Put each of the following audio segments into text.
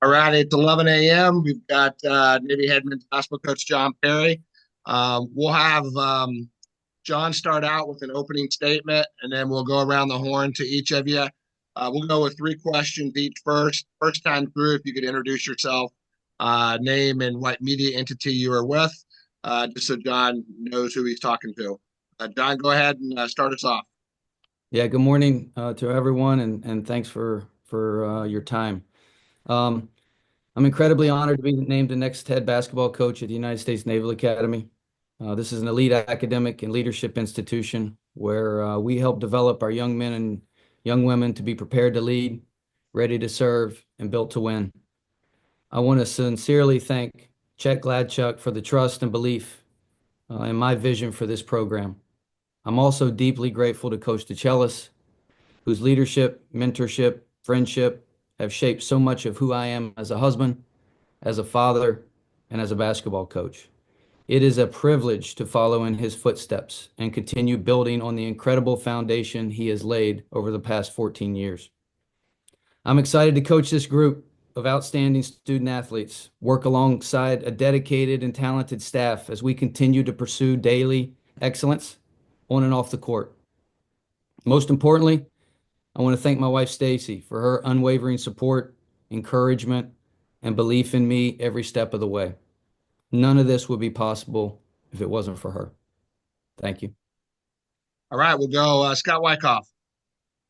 All right, it's 11 a.m. We've got Navy head men's basketball coach Jon Perry. We'll have John start out with an opening statement, and then we'll go around the horn to each of you. We'll go with three questions each first. First time through, if you could introduce yourself, name and what media entity you are with, just so John knows who he's talking to. John, go ahead and start us off. Yeah, good morning to everyone, and thanks for your time. Um, I'm incredibly honored to be named the next head basketball coach at the United States Naval Academy. This is an elite academic and leadership institution where we help develop our young men and young women to be prepared to lead, ready to serve, and built to win. I want to sincerely thank Chet Gladchuck for the trust and belief in my vision for this program. I'm also deeply grateful to Coach DeCellis, whose leadership, mentorship, friendship have shaped so much of who I am as a husband, as a father, and as a basketball coach. It is a privilege to follow in his footsteps and continue building on the incredible foundation he has laid over the past 14 years. I'm excited to coach this group of outstanding student athletes, work alongside a dedicated and talented staff as we continue to pursue daily excellence on and off the court. Most importantly, I want to thank my wife, Stacy, for her unwavering support, encouragement, and belief in me every step of the way. None of this would be possible if it wasn't for her. Thank you. All right, we'll go Scott Wyckoff.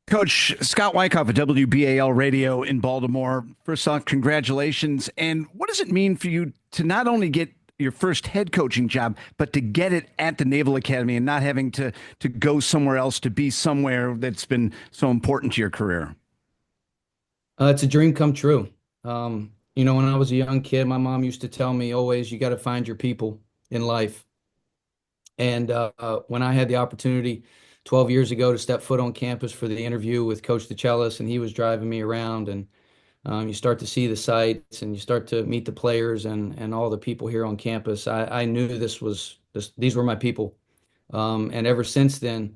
Coach Scott Wyckoff of WBAL Radio in Baltimore. First off, congratulations. And what does it mean for you to not only get your first head coaching job, but to get it at the Naval Academy and not having to go somewhere else to be somewhere that's been so important to your career? It's a dream come true. When I was a young kid, my mom used to tell me always, you got to find your people in life. And when I had the opportunity 12 years ago to step foot on campus for the interview with Coach DeCellis, and he was driving me around, and you start to see the sights and you start to meet the players and all the people here on campus. I knew these were my people. And ever since then,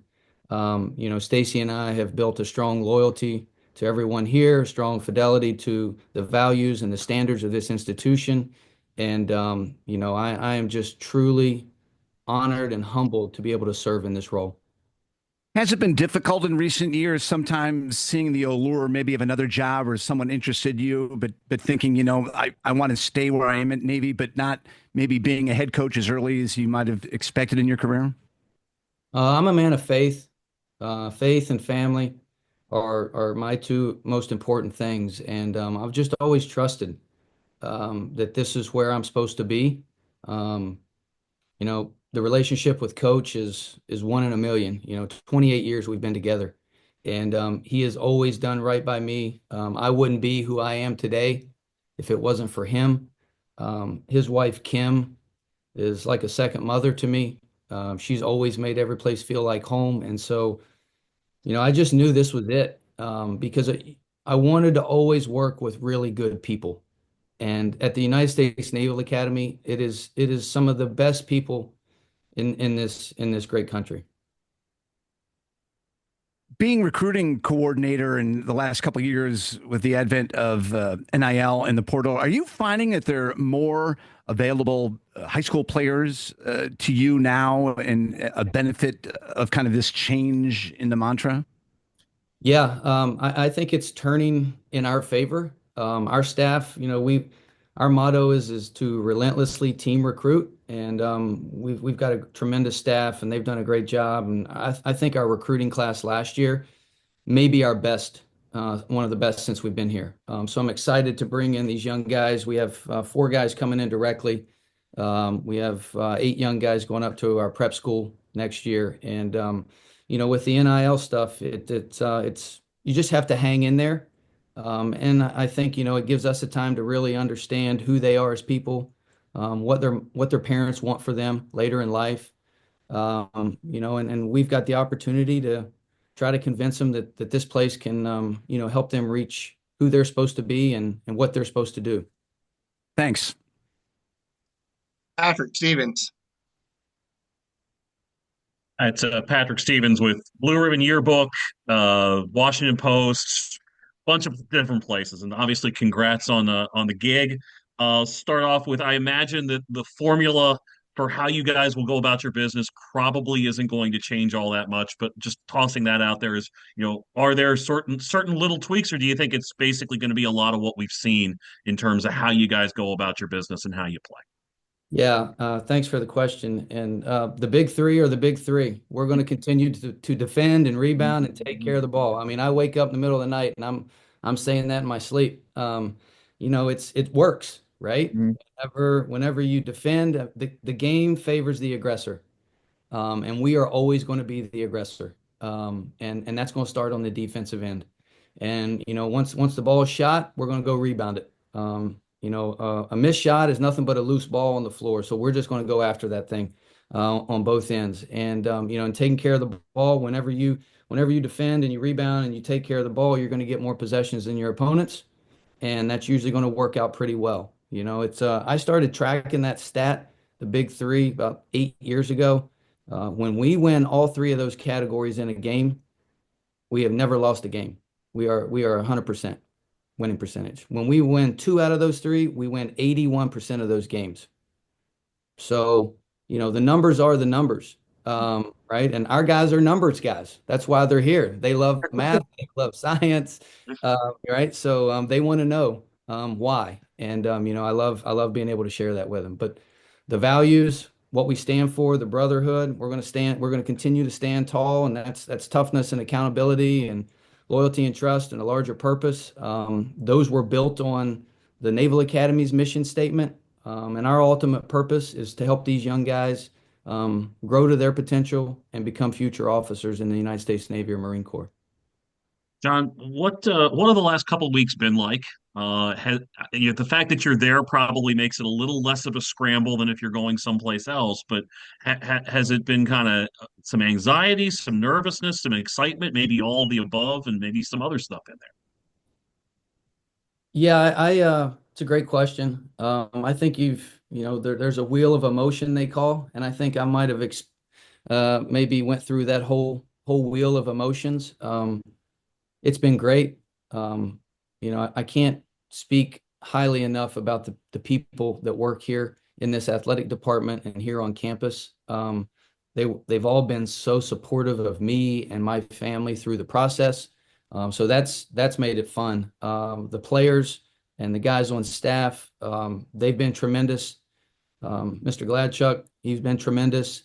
Stacy and I have built a strong loyalty to everyone here, strong fidelity to the values and the standards of this institution. And, I am just truly honored and humbled to be able to serve in this role. Has it been difficult in recent years, sometimes seeing the allure maybe of another job or someone interested in you, but thinking, I want to stay where I am at Navy, but not maybe being a head coach as early as you might have expected in your career? I'm a man of faith. Faith and family are my two most important things. And I've just always trusted that this is where I'm supposed to be. Um, the relationship with Coach is one in a million. 28 years we've been together, and he has always done right by me. I wouldn't be who I am today if it wasn't for him. His wife Kim is like a second mother to me. She's always made every place feel like home, and so I just knew this was it because I wanted to always work with really good people. And at the United States Naval Academy, it is some of the best people in this great country. Being recruiting coordinator in the last couple of years with the advent of NIL and the portal, are you finding that there are more available high school players to you now and a benefit of kind of this change in the mantra? Yeah, I think it's turning in our favor. Our staff, our motto is to relentlessly team recruit, and we've got a tremendous staff, and they've done a great job. And I think our recruiting class last year may be our best, one of the best since we've been here. So I'm excited to bring in these young guys. We have four guys coming in directly. We have eight young guys going up to our prep school next year, and with the NIL stuff, it's you just have to hang in there. And I think, it gives us a time to really understand who they are as people, what their parents want for them later in life. And we've got the opportunity to try to convince them that this place can, help them reach who they're supposed to be and what they're supposed to do. Thanks. Patrick Stevens. It's Patrick Stevens with Blue Ribbon Yearbook, Washington Post, bunch of different places, and obviously, congrats on the gig. Start off with, I imagine that the formula for how you guys will go about your business probably isn't going to change all that much, but just tossing that out there is, are there certain little tweaks, or do you think it's basically going to be a lot of what we've seen in terms of how you guys go about your business and how you play? Yeah, thanks for the question. And the big three are the big three. We're going to continue to defend and rebound and take care of the ball. I mean, I wake up in the middle of the night and I'm saying that in my sleep. It works, right? Mhm. Whenever you defend, the game favors the aggressor. And we are always going to be the aggressor. And that's going to start on the defensive end. And once the ball is shot, we're going to go rebound it. A missed shot is nothing but a loose ball on the floor. So we're just going to go after that thing on both ends. And taking care of the ball whenever you defend and you rebound and you take care of the ball, you're going to get more possessions than your opponents, and that's usually going to work out pretty well. It's I started tracking that stat, the big three, about 8 years ago. When we win all three of those categories in a game, we have never lost a game. We are 100% winning percentage. When we win two out of those three, we win 81% of those games. So, the numbers are the numbers, right? And our guys are numbers guys. That's why they're here. They love math, they love science, right? So they want to know why. And I love being able to share that with them. But the values, what we stand for, the brotherhood, we're going to continue to stand tall, and that's toughness and accountability and loyalty and trust and a larger purpose. Those were built on the Naval Academy's mission statement. And our ultimate purpose is to help these young guys grow to their potential and become future officers in the United States Navy or Marine Corps. John, what have the last couple of weeks been like? The fact that you're there probably makes it a little less of a scramble than if you're going someplace else. But has it been kind of some anxiety, some nervousness, some excitement, maybe all of the above, and maybe some other stuff in there? Yeah, it's a great question. I think there's a wheel of emotion they call, and I think I might have maybe went through that whole wheel of emotions. It's been great. I can't speak highly enough about the people that work here in this athletic department and here on campus. They've all been so supportive of me and my family through the process. So that's made it fun. The players and the guys on staff, they've been tremendous. Mr. Gladchuck, he's been tremendous.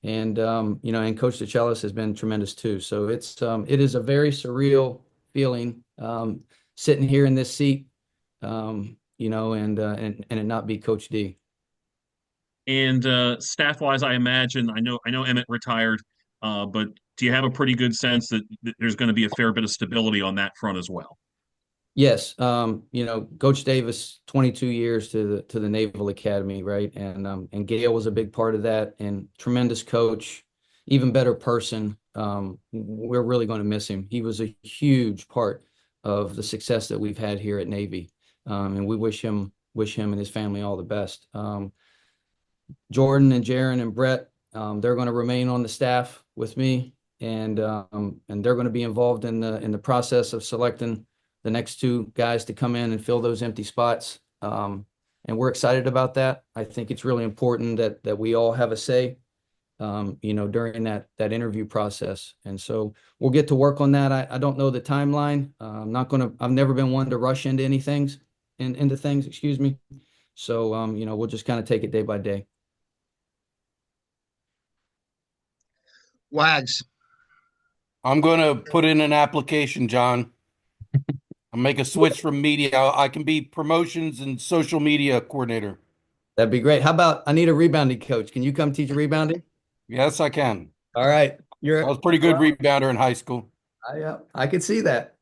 And Coach DeChellis has been tremendous too. So it is a very surreal feeling sitting here in this seat, and it not be Coach D. And staff-wise, I imagine I know Emmett retired, but do you have a pretty good sense that there's going to be a fair bit of stability on that front as well? Yes, Coach Davis, 22 years to the Naval Academy, right? And Gail was a big part of that, and tremendous coach, even better person. We're really going to miss him. He was a huge part of the success that we've had here at Navy, and we wish him and his family all the best. Jordan and Jaron and Brett, they're going to remain on the staff with me, and they're going to be involved in the process of selecting the next two guys to come in and fill those empty spots. And we're excited about that. I think it's really important that we all have a say, during that interview process. And so we'll get to work on that. I don't know the timeline. I've never been one to rush into into things, excuse me. So, we'll just kind of take it day by day. Wags. I'm going to put in an application, John. I'll make a switch from media. I can be promotions and social media coordinator. That'd be great. How about I need a rebounding coach? Can you come teach rebounding? Yes, I can. All right. I was a pretty good rebounder in high school. I could see that.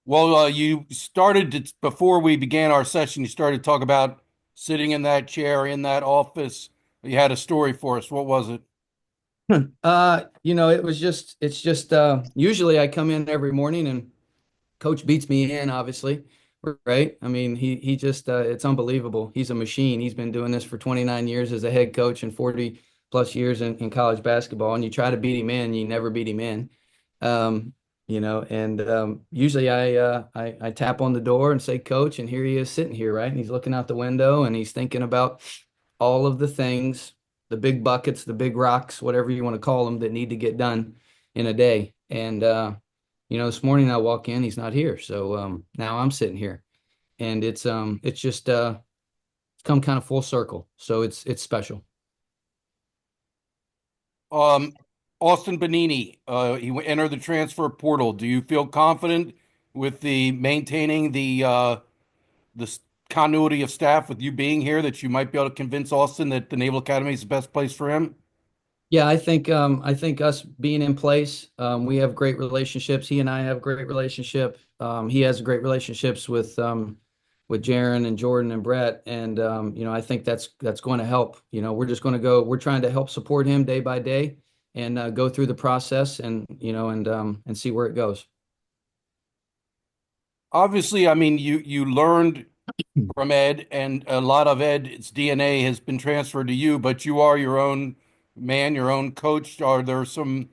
Well, you started before we began our session. You started to talk about sitting in that chair in that office. You had a story for us. What was it? It's just usually I come in every morning and coach beats me in, obviously, right? I mean, he just it's unbelievable. He's a machine. He's been doing this for 29 years as a head coach and 40 plus years in college basketball. And you try to beat him in, you never beat him in. And usually I tap on the door and say, Coach, and here he is sitting here, right? And he's looking out the window and he's thinking about all of the things, the big buckets, the big rocks, whatever you want to call them, that need to get done in a day. And this morning I walk in, he's not here. So now I'm sitting here. And it's just come kind of full circle. So it's special. Austin Benini, he entered the transfer portal. Do you feel confident with the maintaining the continuity of staff with you being here that you might be able to convince Austin that the Naval Academy is the best place for him? Yeah, I think us being in place, we have great relationships. He and I have a great relationship. He has great relationships with Jaron and Jordan and Brett, and I think that's going to help. We're trying to help support him day by day and go through the process and see where it goes. Obviously, I mean, you learned from Ed, and a lot of Ed's DNA has been transferred to you, but you are your own man, your own coach. Are there some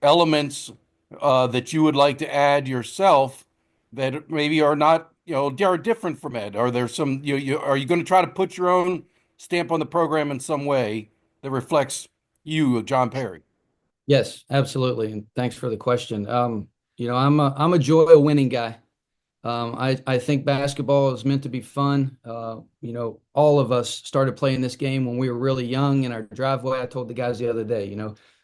elements that you would like to add yourself that maybe are not, are different from Ed? Are there some, are you going to try to put your own stamp on the program in some way that reflects you, Jon Perry? Yes, absolutely. And thanks for the question. I'm a joy of winning guy. I think basketball is meant to be fun. All of us started playing this game when we were really young in our driveway. I told the guys the other day,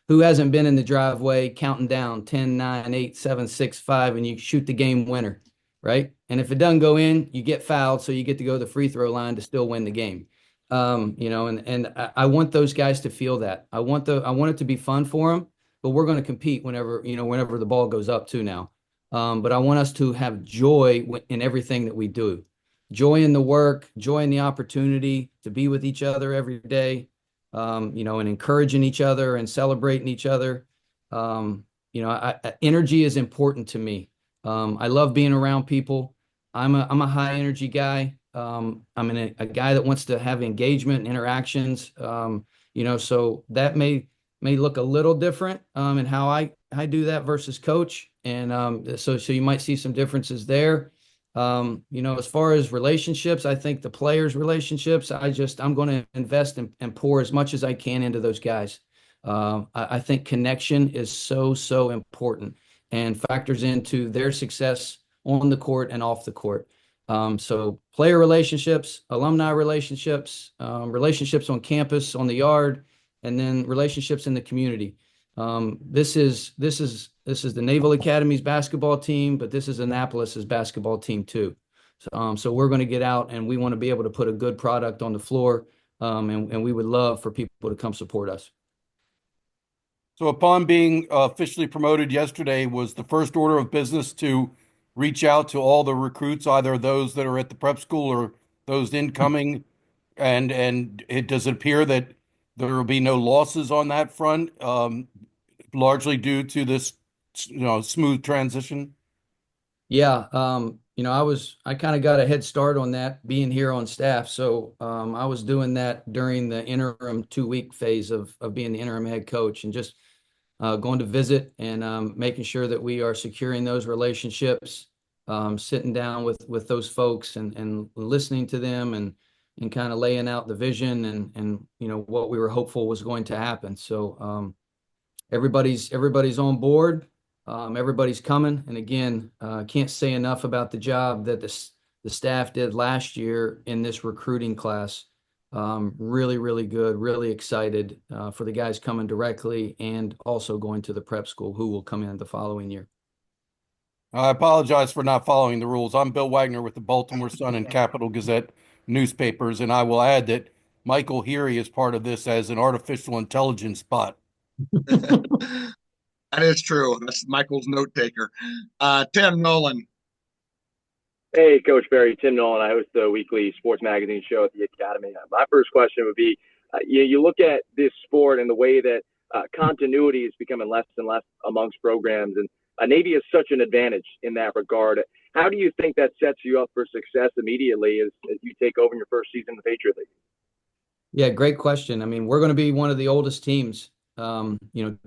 who hasn't been in the driveway counting down 10, 9, 8, 7, 6, 5, and you shoot the game winner, right? And if it doesn't go in, you get fouled, so you get to go to the free throw line to still win the game. And I want those guys to feel that. I want it to be fun for them, but we're going to compete whenever the ball goes up too now. But I want us to have joy in everything that we do. Joy in the work, joy in the opportunity to be with each other every day, and encouraging each other and celebrating each other. Energy is important to me. I love being around people. I'm a high energy guy. I'm a guy that wants to have engagement and interactions. So that may look a little different in how I do that versus coach. And so you might see some differences there. As far as relationships, I think the players' relationships, I'm going to invest and pour as much as I can into those guys. I think connection is so important and factors into their success on the court and off the court. So player relationships, alumni relationships, relationships on campus, on the yard, and then relationships in the community. This is the Naval Academy's basketball team, but this is Annapolis's basketball team too. So we're going to get out and we want to be able to put a good product on the floor, and we would love for people to come support us. So upon being officially promoted yesterday, was the first order of business to reach out to all the recruits, either those that are at the prep school or those incoming, and does it appear that there will be no losses on that front, largely due to this, smooth transition? Yeah, I kind of got a head start on that being here on staff. So I was doing that during the interim 2-week phase of being the interim head coach and just going to visit and making sure that we are securing those relationships, sitting down with those folks and listening to them and kind of laying out the vision and what we were hopeful was going to happen. So everybody's on board. Everybody's coming. And again, can't say enough about the job that the staff did last year in this recruiting class. Really, really good, really excited for the guys coming directly and also going to the prep school who will come in the following year. I apologize for not following the rules. I'm Bill Wagner with the Baltimore Sun and Capital Gazette newspapers, and I will add that Michael Heary is part of this as an artificial intelligence bot. That is true. That's Michael's note taker. Tim Nolan. Hey, Coach Perry, Tim Nolan. I host the weekly sports magazine show at the Academy. My first question would be, you look at this sport and the way that continuity is becoming less and less amongst programs, and Navy is such an advantage in that regard. How do you think that sets you up for success immediately as you take over in your first season in the Patriot League? Yeah, great question. I mean, we're going to be one of the oldest teams. 2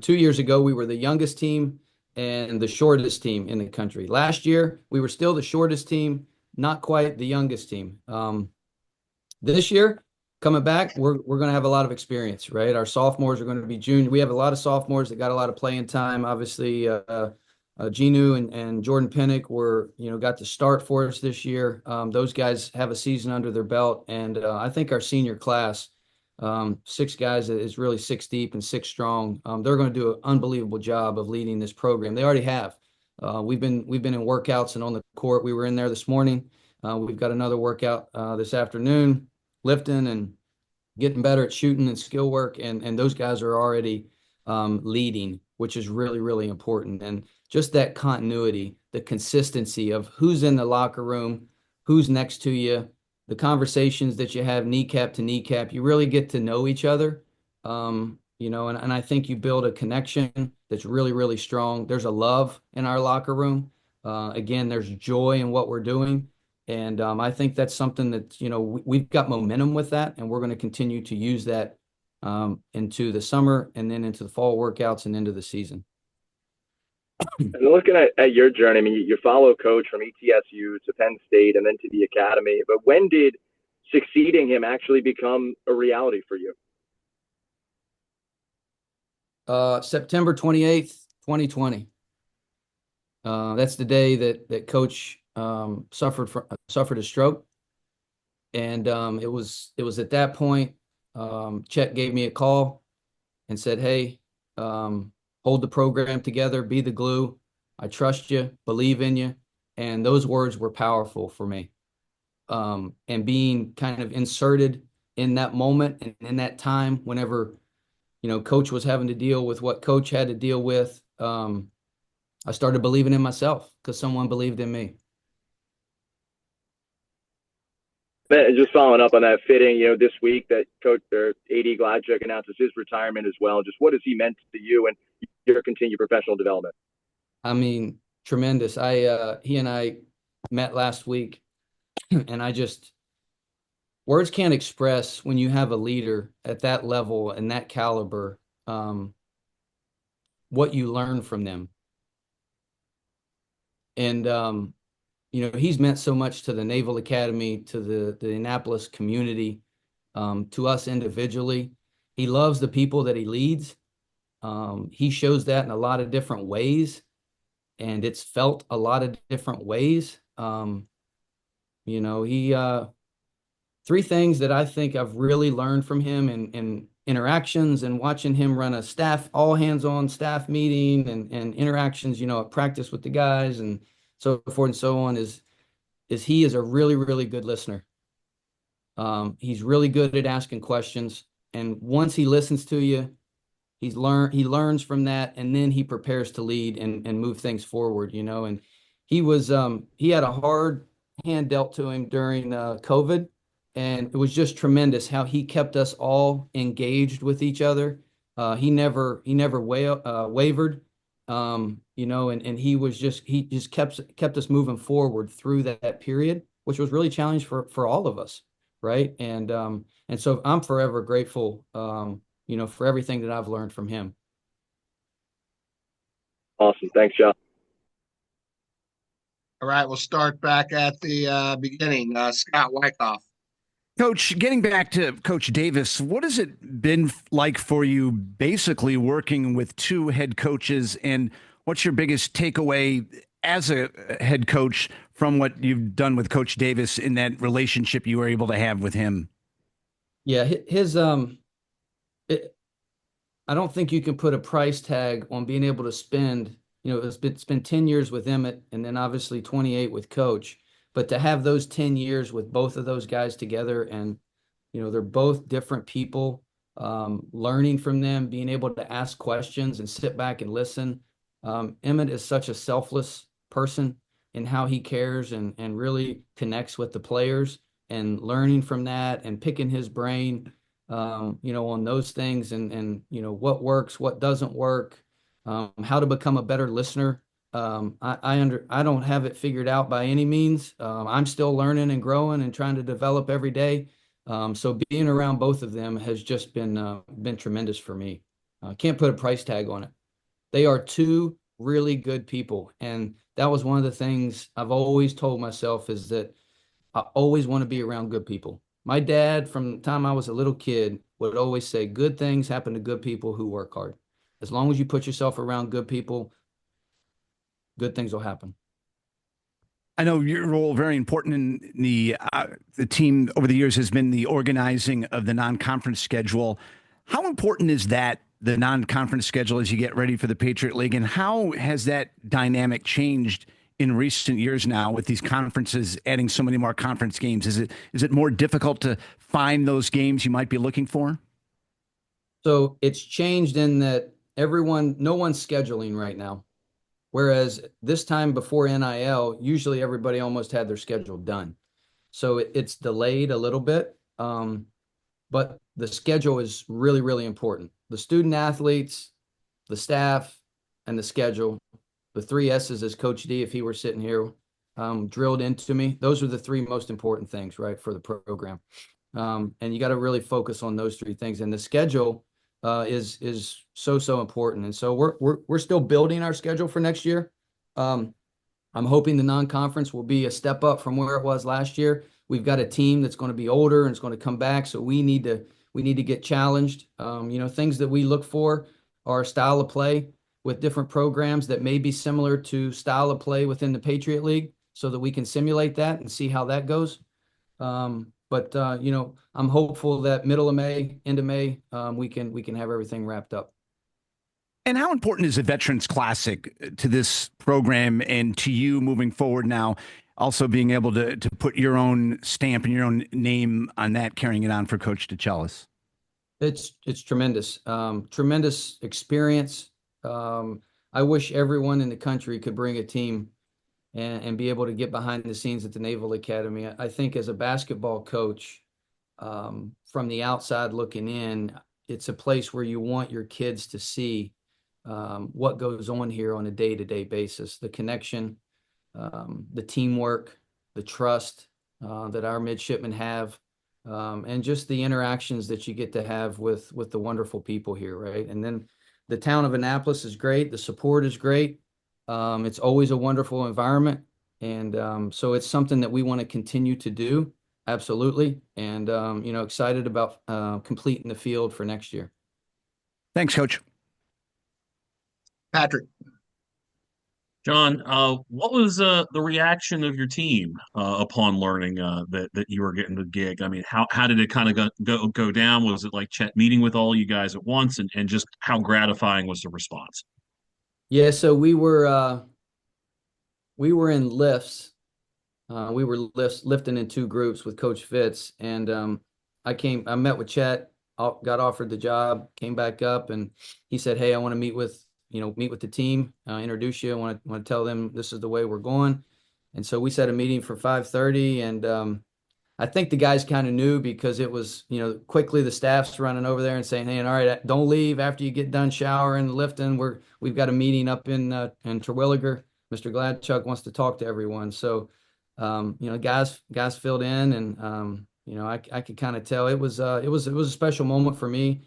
years ago, we were the youngest team, and the shortest team in the country. Last year, we were still the shortest team, not quite the youngest team. This year, coming back, we're going to have a lot of experience, right? Our sophomores are going to be junior. We have a lot of sophomores that got a lot of playing time. Obviously, Genu and Jordan Pinnock got to start for us this year. Those guys have a season under their belt, and I think our senior class, 6 guys is really 6 deep and 6 strong. They're going to do an unbelievable job of leading this program. They already have. We've been in workouts and on the court. We were in there this morning. We've got another workout this afternoon, lifting and getting better at shooting and skill work, and those guys are already leading, which is really, really important. And just that continuity, the consistency of who's in the locker room, who's next to you, the conversations that you have kneecap to kneecap, you really get to know each other. And I think you build a connection that's really, really strong. There's a love in our locker room. Again, there's joy in what we're doing. And I think that's something that, we've got momentum with that, and we're going to continue to use that into the summer and then into the fall workouts and into the season. And looking at your journey, I mean, you follow Coach from ETSU to Penn State and then to the academy. But when did succeeding him actually become a reality for you? September 28th, 2020. That's the day that Coach suffered a stroke, and it was at that point. Chet gave me a call and said, "Hey, hold the program together, be the glue. I trust you, believe in you." And those words were powerful for me. And being kind of inserted in that moment and in that time, whenever Coach was having to deal with what Coach had to deal with, I started believing in myself because someone believed in me. And just following up on that, fitting, this week that Coach or AD Gladchuk announces his retirement as well. Just what has he meant to you and your continued professional development? I mean, tremendous. He and I met last week, and words can't express when you have a leader at that level and that caliber, what you learn from them. And he's meant so much to the Naval Academy, to the Annapolis community, to us individually. He loves the people that he leads. He shows that in a lot of different ways, and it's felt a lot of different ways. He 3 things that I think I've really learned from him in interactions and watching him run a all hands on staff meeting and interactions, at practice with the guys and so forth and so on is he is a really, really good listener. He's really good at asking questions. And once he listens to you, he learns from that, and then he prepares to lead and move things forward, and he had a hard hand dealt to him during COVID. And it was just tremendous how he kept us all engaged with each other. He never wavered, and he just kept us moving forward through that period, which was really challenging for all of us, right? And so I'm forever grateful, for everything that I've learned from him. Awesome, thanks, John. All right, we'll start back at the beginning. Scott Wyckoff. Coach, getting back to Coach Davis, what has it been like for you basically working with 2 head coaches, and what's your biggest takeaway as a head coach from what you've done with Coach Davis in that relationship you were able to have with him? Yeah, I don't think you can put a price tag on being able to spend, it's been 10 years with Emmett and then obviously 28 with Coach. But to have those 10 years with both of those guys together, and, they're both different people, learning from them, being able to ask questions and sit back and listen. Emmett is such a selfless person in how he cares and really connects with the players, and learning from that and picking his brain, on those things and what works, what doesn't work, how to become a better listener. I don't have it figured out by any means. I'm still learning and growing and trying to develop every day. So being around both of them has just been tremendous for me. Can't put a price tag on it. They are 2 really good people. And that was one of the things I've always told myself, is that I always want to be around good people. My dad, from the time I was a little kid, would always say, good things happen to good people who work hard. As long as you put yourself around good people, good things will happen. I know your role very important in the team over the years has been the organizing of the non-conference schedule. How important is that, the non-conference schedule, as you get ready for the Patriot League, and how has that dynamic changed in recent years now with these conferences adding so many more conference games? Is it more difficult to find those games you might be looking for? So it's changed in that no one's scheduling right now. Whereas this time before NIL, usually everybody almost had their schedule done. So it's delayed a little bit. But the schedule is really, really important. The student athletes, the staff, and the schedule, the three S's, as Coach D, if he were sitting here, drilled into me. Those are the three most important things, right, for the program. And you got to really focus on those three things. And the schedule is so important. And so we're still building our schedule for next year. I'm hoping the non-conference will be a step up from where it was last year. We've got a team that's going to be older and it's going to come back, so we need to get challenged. Things that we look for are style of play with different programs that may be similar to style of play within the Patriot League, so that we can simulate that and see how that goes. But I'm hopeful that middle of May, end of May, we can have everything wrapped up. And how important is the Veterans Classic to this program and to you moving forward now, also being able to put your own stamp and your own name on that, carrying it on for Coach DeChellis? It's tremendous. Tremendous experience. I wish everyone in the country could bring a team and be able to get behind the scenes at the Naval Academy. I think as a basketball coach, from the outside looking in, it's a place where you want your kids to see what goes on here on a day-to-day basis, the connection, the teamwork, the trust that our midshipmen have, and just the interactions that you get to have with the wonderful people here, right? And then the town of Annapolis is great. The support is great. It's always a wonderful environment. And so it's something that we want to continue to do. Absolutely. And, excited about completing the field for next year. Thanks, Coach. Patrick. Jon, what was the reaction of your team upon learning that you were getting the gig? I mean, how did it kind of go down? Was it like Chet meeting with all you guys at once, and just how gratifying was the response? Yeah, so we were in lifts. We were lifting in two groups with Coach Fitz, and I met with Chet, got offered the job, came back up, and he said, "Hey, I want to meet with the team, introduce you. I want to tell them this is the way we're going." And so we set a meeting for 5:30, and I think the guys kind of knew, because it was, quickly the staff's running over there and saying, "Hey, and all right, don't leave after you get done showering and lifting. We've got a meeting up in Terwilliger. Mr. Gladchuck wants to talk to everyone." So, guys filled in, and I could kind of tell it was a special moment for me.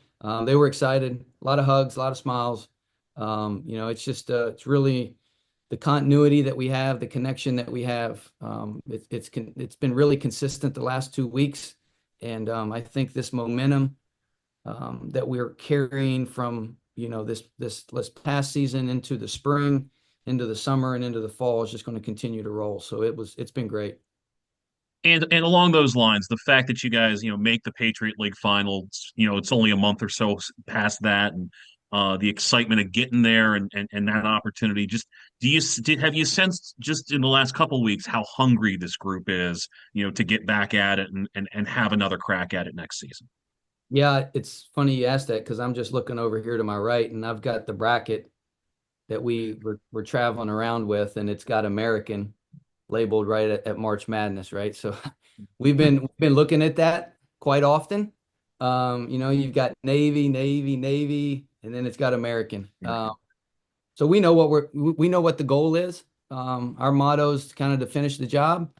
They were excited, a lot of hugs, a lot of smiles. It's just it's really the continuity that we have, the connection that we have. It's been really consistent the last 2 weeks, and I think this momentum that we're carrying from this past season into the spring, into the summer, and into the fall is just going to continue to roll. So it's been great. And along those lines, the fact that you guys, make the Patriot League finals, it's only a month or so past that, and the excitement of getting there and that opportunity. Just have you sensed just in the last couple of weeks how hungry this group is, to get back at it and have another crack at it next season? Yeah, it's funny you asked that, because I'm just looking over here to my right, and I've got the bracket that we're traveling around with, and it's got American labeled right at March Madness, right? So we've been looking at that quite often. You've got Navy, and then it's got American. So we know what the goal is. Our motto is kind of to finish the job.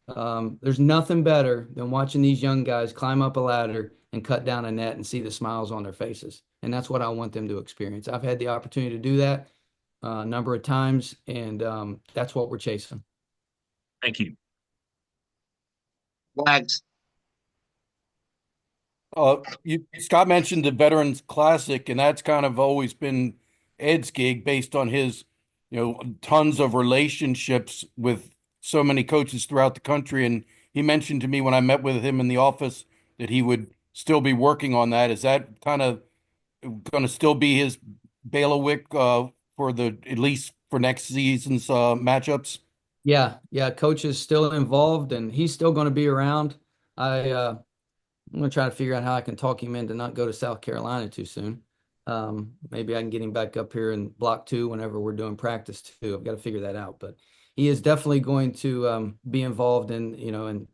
There's nothing better than watching these young guys climb up a ladder and cut down a net and see the smiles on their faces. And that's what I want them to experience. I've had the opportunity to do that a number of times, and that's what we're chasing. Thank you. Wags. Scott mentioned the Veterans Classic, and that's kind of always been Ed's gig based on his, tons of relationships with so many coaches throughout the country. And he mentioned to me when I met with him in the office that he would still be working on that. Is that kind of going to still be his bailiwick for at least for next season's matchups? Yeah, coach is still involved, and he's still going to be around. I'm going to try to figure out how I can talk him in to not go to South Carolina too soon. Maybe I can get him back up here in block 2 whenever we're doing practice too. I've got to figure that out, but he is definitely going to be involved in, and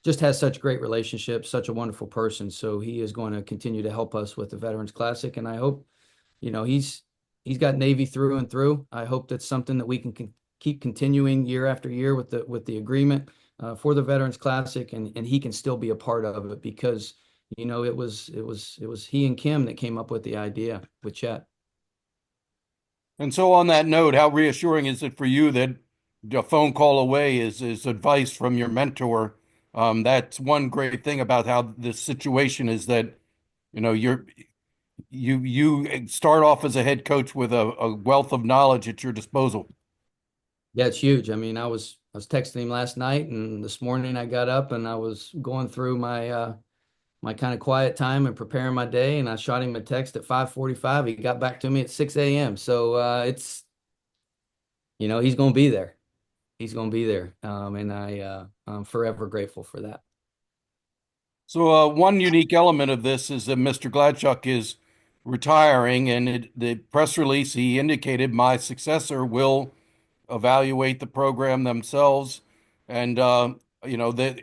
just has such great relationships, such a wonderful person. So he is going to continue to help us with the Veterans Classic. And I hope, he's got Navy through and through. I hope that's something that we can keep continuing year after year with the agreement for the Veterans Classic, and he can still be a part of it because it was he and Kim that came up with the idea with Chet. And so, on that note, how reassuring is it for you that a phone call away is advice from your mentor? That's one great thing about how this situation is that you start off as a head coach with a wealth of knowledge at your disposal. Yeah, it's huge. I mean, I was texting him last night, and this morning I got up and I was going through my my kind of quiet time and preparing my day, and I shot him a text at 5:45. He got back to me at 6 a.m. So it's he's going to be there. He's going to be there, and I'm forever grateful for that. So one unique element of this is that Mr. Gladchuck is retiring, and the press release he indicated my successor will evaluate the program themselves, and that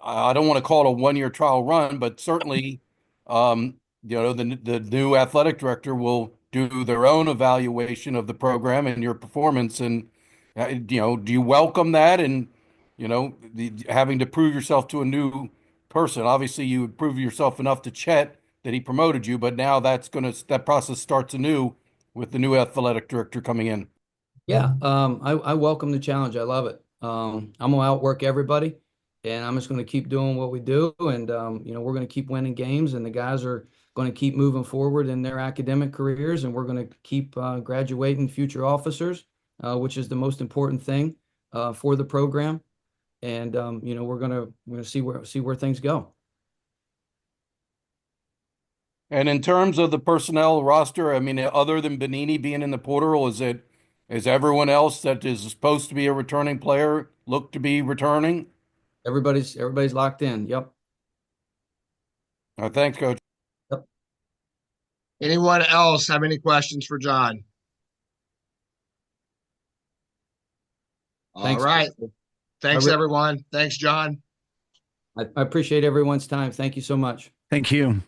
I don't want to call it a 1-year trial run, but certainly, the new athletic director will do their own evaluation of the program and your performance. And do you welcome that? And having to prove yourself to a new person. Obviously, you would prove yourself enough to Chet that he promoted you, but now that process starts anew with the new athletic director coming in. Yeah, I welcome the challenge. I love it. I'm gonna outwork everybody, and I'm just gonna keep doing what we do, and we're gonna keep winning games, and the guys are going to keep moving forward in their academic careers, and we're going to keep graduating future officers, which is the most important thing for the program. And we're gonna see where things go. And in terms of the personnel roster, I mean, other than Benini being in the portal, is everyone else that is supposed to be a returning player look to be returning? Everybody's locked in. Yep. All right, thanks, Coach. Yep. Anyone else have any questions for Jon? Thanks. All right. Thanks, everyone. Thanks, Jon. I appreciate everyone's time. Thank you so much. Thank you.